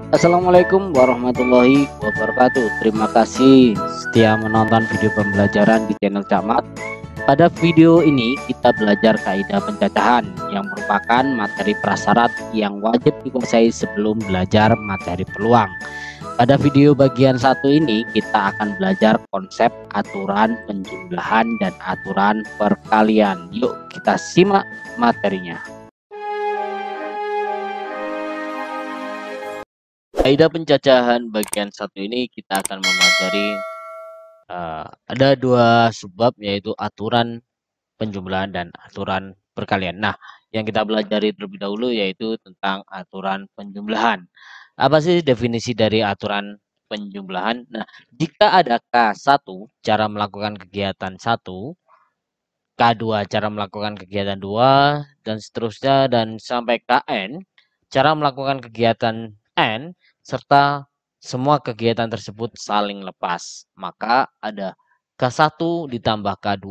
Assalamualaikum warahmatullahi wabarakatuh. Terima kasih setia menonton video pembelajaran di channel Camat. Pada video ini kita belajar kaidah pencacahan yang merupakan materi prasyarat yang wajib dikuasai sebelum belajar materi peluang. Pada video bagian satu ini kita akan belajar konsep aturan penjumlahan dan aturan perkalian. Yuk kita simak materinya. Kaidah pencacahan bagian satu ini kita akan mempelajari ada dua subbab, yaitu aturan penjumlahan dan aturan perkalian. Nah, yang kita pelajari terlebih dahulu yaitu tentang aturan penjumlahan. Apa sih definisi dari aturan penjumlahan? Nah, jika ada K1 cara melakukan kegiatan 1, K2 cara melakukan kegiatan 2, dan seterusnya dan sampai Kn cara melakukan kegiatan N, serta semua kegiatan tersebut saling lepas, maka ada K1 ditambah K2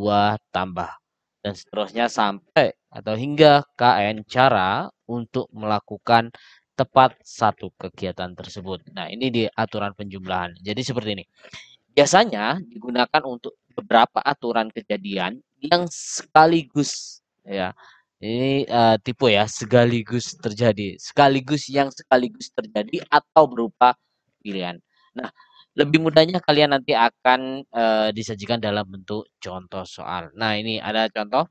tambah dan seterusnya sampai atau hingga Kn cara untuk melakukan tepat satu kegiatan tersebut. Nah, ini di aturan penjumlahan. Jadi seperti ini. Biasanya digunakan untuk beberapa aturan kejadian yang sekaligus, ya. Ini tipe ya, sekaligus terjadi. Sekaligus terjadi atau berupa pilihan. Nah, lebih mudahnya kalian nanti akan disajikan dalam bentuk contoh soal. Nah, ini ada contoh.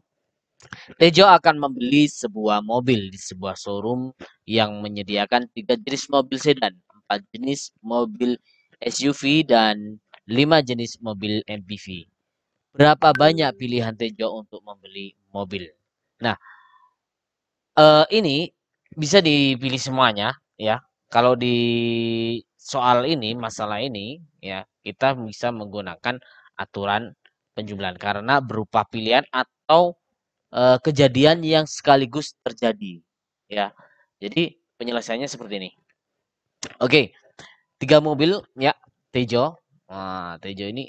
Tejo akan membeli sebuah mobil di sebuah showroom yang menyediakan 3 jenis mobil sedan, 4 jenis mobil SUV, dan 5 jenis mobil MPV. Berapa banyak pilihan Tejo untuk membeli mobil? Nah, ini bisa dipilih semuanya, ya. Kalau di soal ini, masalah ini, ya, kita bisa menggunakan aturan penjumlahan karena berupa pilihan atau kejadian yang sekaligus terjadi, ya. Jadi penyelesaiannya seperti ini. Oke, 3 mobil, ya, Tejo. Nah, Tejo ini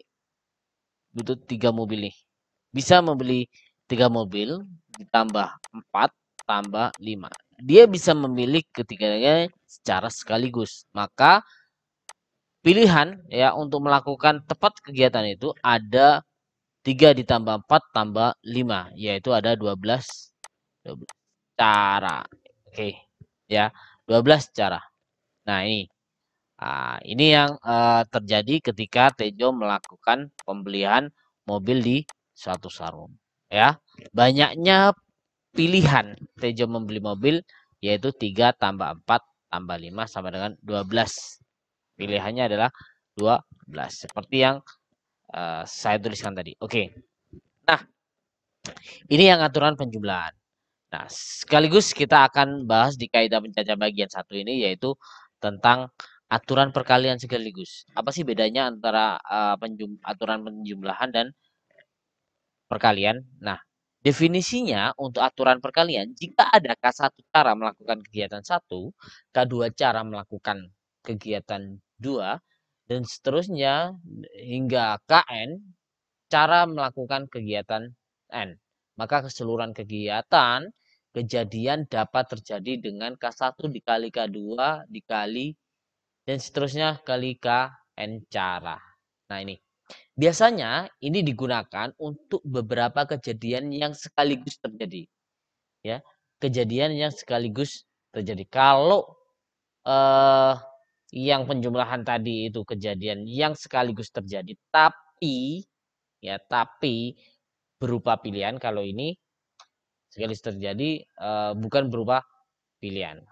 butuh 3 mobil nih. Bisa membeli 3 mobil ditambah 4 tambah 5. Dia bisa memilih ketiganya secara sekaligus. Maka pilihan ya untuk melakukan tepat kegiatan itu ada 3 ditambah 4 tambah 5, yaitu ada 12 cara. Oke, ya, 12 cara. Nah, ini yang terjadi ketika Tejo melakukan pembelian mobil di suatu showroom, ya. Banyaknya pilihan Tejo membeli mobil yaitu 3 tambah 4 tambah 5 sama dengan 12. Pilihannya adalah 12 seperti yang saya tuliskan tadi. Oke. Nah, ini yang aturan penjumlahan. Nah, sekaligus kita akan bahas di kaidah pencacah bagian satu ini yaitu tentang aturan perkalian sekaligus. Apa sih bedanya antara aturan penjumlahan dan perkalian? Nah, definisinya untuk aturan perkalian, jika ada K1 cara melakukan kegiatan 1, K2 cara melakukan kegiatan 2, dan seterusnya hingga Kn cara melakukan kegiatan N. Maka keseluruhan kegiatan kejadian dapat terjadi dengan K1 dikali K2 dikali dan seterusnya kali Kn cara. Nah, ini. Biasanya ini digunakan untuk beberapa kejadian yang sekaligus terjadi, ya. Kejadian yang sekaligus terjadi. Kalau eh yang penjumlahan tadi itu kejadian yang sekaligus terjadi tapi berupa pilihan, kalau ini sekaligus terjadi bukan berupa pilihan.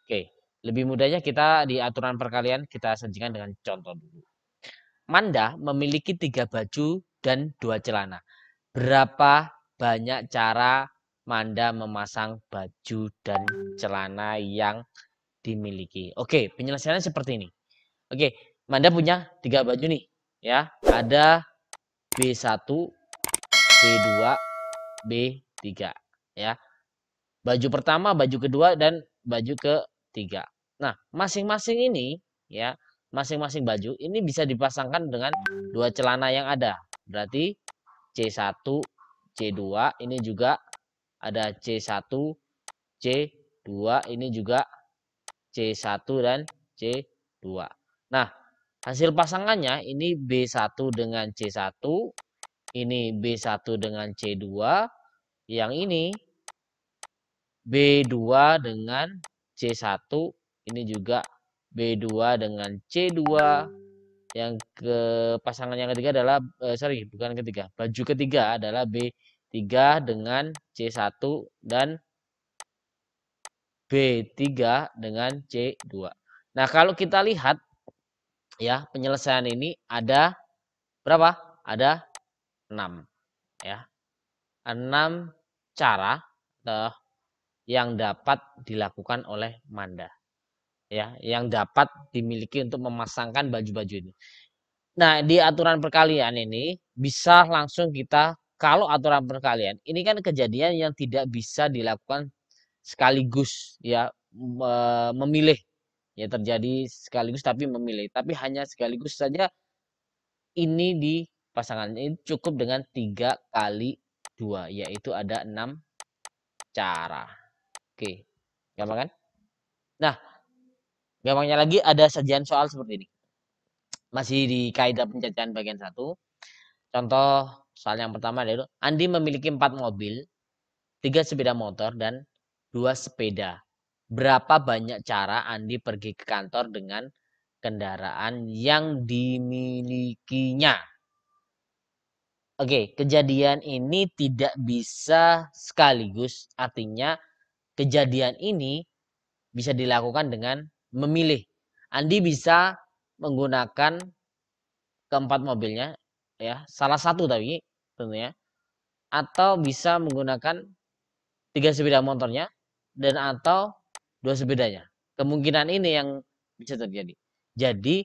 Oke, lebih mudahnya kita di aturan perkalian kita sajikan dengan contoh dulu. Manda memiliki 3 baju dan 2 celana. Berapa banyak cara Manda memasang baju dan celana yang dimiliki? Oke, penyelesaiannya seperti ini. Oke, Manda punya 3 baju nih, ya. Ada B1, B2, B3, ya. Baju pertama, baju kedua, dan baju ketiga. Nah, masing-masing ini, ya, masing-masing baju ini bisa dipasangkan dengan 2 celana yang ada. Berarti C1, C2, ini juga ada C1, C2, ini juga C1 dan C2. Nah, hasil pasangannya ini B1 dengan C1, ini B1 dengan C2, yang ini B2 dengan C1, ini juga B2 dengan C2. Yang ke pasangan yang ketiga adalah bukan ketiga. Baju ketiga adalah B3 dengan C1 dan B3 dengan C2. Nah, kalau kita lihat ya, penyelesaian ini ada berapa? Ada 6 ya. 6 cara yang dapat dilakukan oleh Manda ya, yang dapat dimiliki untuk memasangkan baju-baju ini. Nah, di aturan perkalian ini bisa langsung kita, kalau aturan perkalian ini kan kejadian yang tidak bisa dilakukan sekaligus ya, memilih ya, terjadi sekaligus tapi memilih, tapi hanya sekaligus saja. Ini di pasangan ini cukup dengan 3 kali 2, yaitu ada 6 cara. Oke, gampang kan? Nah, gampangnya lagi ada sajian soal seperti ini. Masih di kaidah pencacahan bagian 1. Contoh soal yang pertama yaitu Andi memiliki 4 mobil, 3 sepeda motor, dan 2 sepeda. Berapa banyak cara Andi pergi ke kantor dengan kendaraan yang dimilikinya? Oke, kejadian ini tidak bisa sekaligus, artinya kejadian ini bisa dilakukan dengan memilih. Andi bisa menggunakan keempat mobilnya ya, salah satu tapi tentunya, atau bisa menggunakan 3 sepeda motornya dan atau 2 sepedanya. Kemungkinan ini yang bisa terjadi. Jadi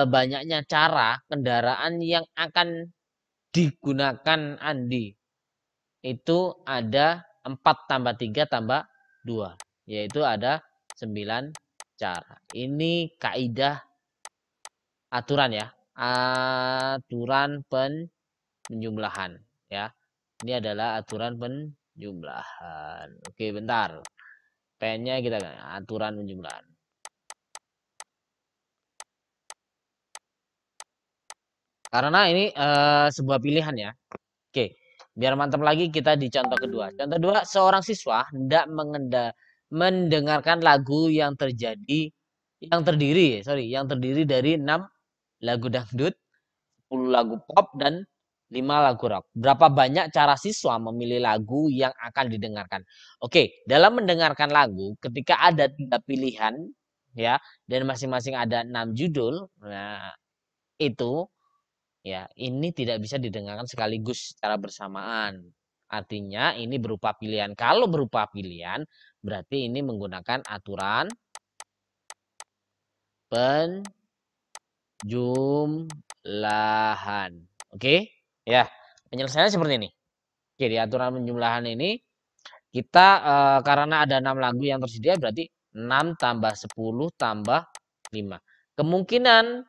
banyaknya cara kendaraan yang akan digunakan Andi itu ada 4 tambah 3 tambah 2, yaitu ada 9 cara. Ini kaidah aturan ya, aturan penjumlahan ya. Ini adalah aturan penjumlahan. Oke, bentar. Pennya kita aturan penjumlahan. Karena ini sebuah pilihan ya. Oke, biar mantap lagi kita di contoh kedua. Contoh kedua, seorang siswa hendak mendengarkan lagu yang terdiri dari 6 lagu dangdut, 10 lagu pop, dan 5 lagu rock. Berapa banyak cara siswa memilih lagu yang akan didengarkan? Oke, dalam mendengarkan lagu ketika ada 3 pilihan ya, dan masing-masing ada 6 judul. Nah, itu ya, ini tidak bisa didengarkan sekaligus secara bersamaan. Artinya ini berupa pilihan. Kalau berupa pilihan, berarti ini menggunakan aturan penjumlahan. Oke? Ya, penyelesaiannya seperti ini. Oke, di aturan penjumlahan ini kita karena ada 6 lagu yang tersedia berarti 6 tambah 10 tambah 5. Kemungkinan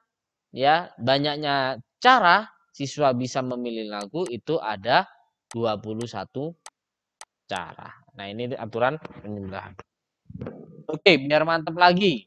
ya banyaknya cara siswa bisa memilih lagu itu ada 21 cara. Nah, ini aturan penjumlahan. Oke, biar mantap lagi.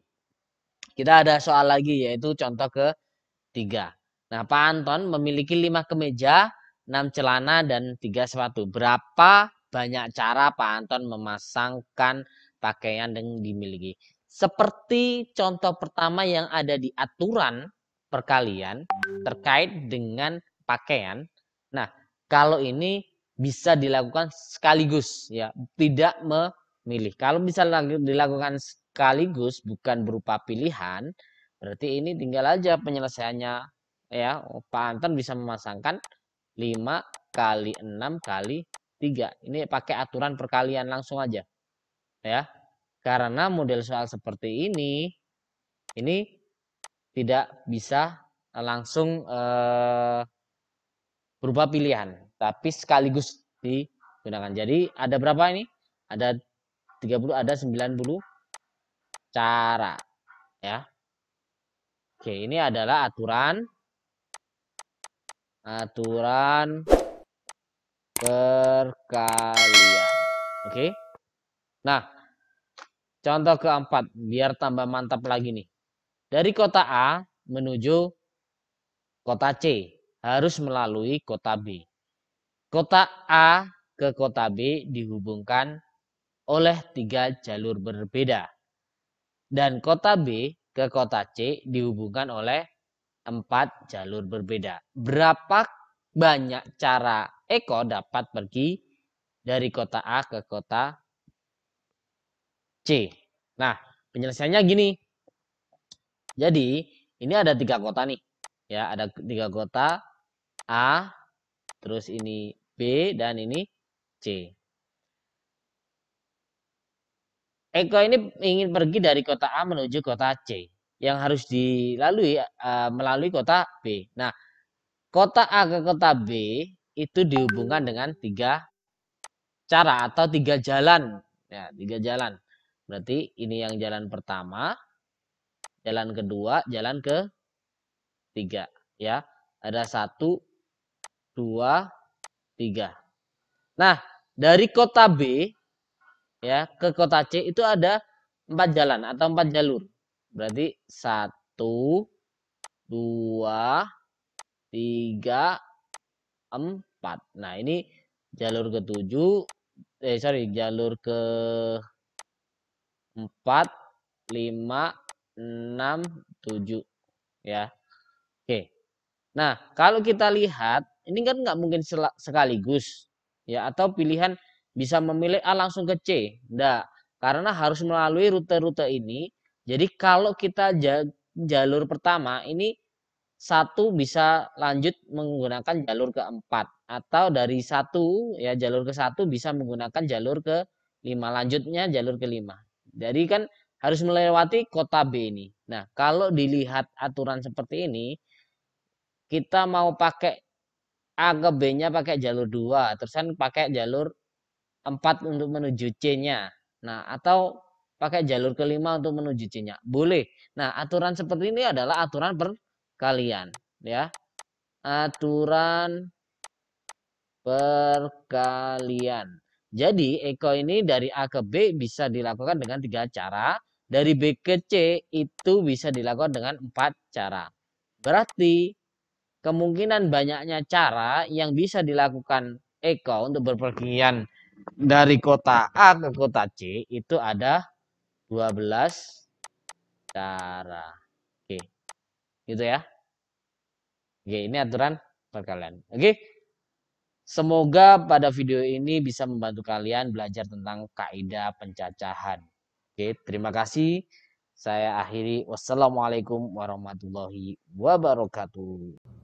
Kita ada soal lagi yaitu contoh ketiga. Nah, Pak Anton memiliki 5 kemeja, 6 celana, dan 3 sepatu. Berapa banyak cara Pak Anton memasangkan pakaian yang dimiliki? Seperti contoh pertama yang ada di aturan perkalian terkait dengan pakaian. Nah, kalau ini bisa dilakukan sekaligus ya, tidak memilih. Kalau bisa dilakukan sekaligus bukan berupa pilihan, berarti ini tinggal aja penyelesaiannya ya. Pak Anton bisa memasangkan 5 kali 6 kali 3. Ini pakai aturan perkalian langsung aja ya. Karena model soal seperti ini tidak bisa langsung berupa pilihan, tapi sekaligus digunakan. Jadi ada berapa ini? Ada 30, ada 90 cara ya. Oke, ini adalah aturan perkalian. Oke. Nah, Contoh keempat, biar tambah mantap lagi nih. Dari kota A menuju kota C harus melalui kota B. Kota A ke kota B dihubungkan oleh 3 jalur berbeda. Dan kota B ke kota C dihubungkan oleh 4 jalur berbeda. Berapa banyak cara Eko dapat pergi dari kota A ke kota C? Nah, penyelesaiannya gini. Jadi, ini ada 3 kota nih. Ya, ada 3 kota A, terus ini B, dan ini C. Eko ini ingin pergi dari kota A menuju kota C. Yang harus dilalui melalui kota B. Nah, kota A ke kota B itu dihubungkan dengan 3 cara atau 3 jalan. Ya, 3 jalan. Berarti ini yang jalan pertama, jalan kedua, jalan ketiga. Ya, ada 1, 2, 3. Nah, dari kota B ya ke kota C itu ada 4 jalan atau 4 jalur. Berarti 1, 2, 3, 4. Nah, ini jalur ke-7, jalur ke-4, 5, 6, 7 ya. Oke. Nah, kalau kita lihat ini kan nggak mungkin sekaligus ya, atau pilihan bisa memilih A langsung ke C. Enggak, karena harus melalui rute-rute ini. Jadi kalau kita jalur pertama ini satu bisa lanjut menggunakan jalur keempat, atau dari satu ya jalur ke satu bisa menggunakan jalur ke 5, lanjutnya jalur kelima. Jadi kan harus melewati kota B ini. Nah, kalau dilihat aturan seperti ini, kita mau pakai A ke B-nya pakai jalur 2, terus kan pakai jalur 4 untuk menuju C-nya. Nah, atau pakai jalur kelima untuk menuju C-nya. Boleh. Nah, aturan seperti ini adalah aturan perkalian, ya. Aturan perkalian. Jadi, Eko ini dari A ke B bisa dilakukan dengan 3 cara. Dari B ke C itu bisa dilakukan dengan 4 cara. Berarti kemungkinan banyaknya cara yang bisa dilakukan Eko untuk berpergian dari kota A ke kota C itu ada 12 cara. Oke, gitu ya. Oke, ini aturan perkalian. Oke. Semoga pada video ini bisa membantu kalian belajar tentang kaidah pencacahan. Oke, terima kasih. Saya akhiri. Wassalamualaikum warahmatullahi wabarakatuh.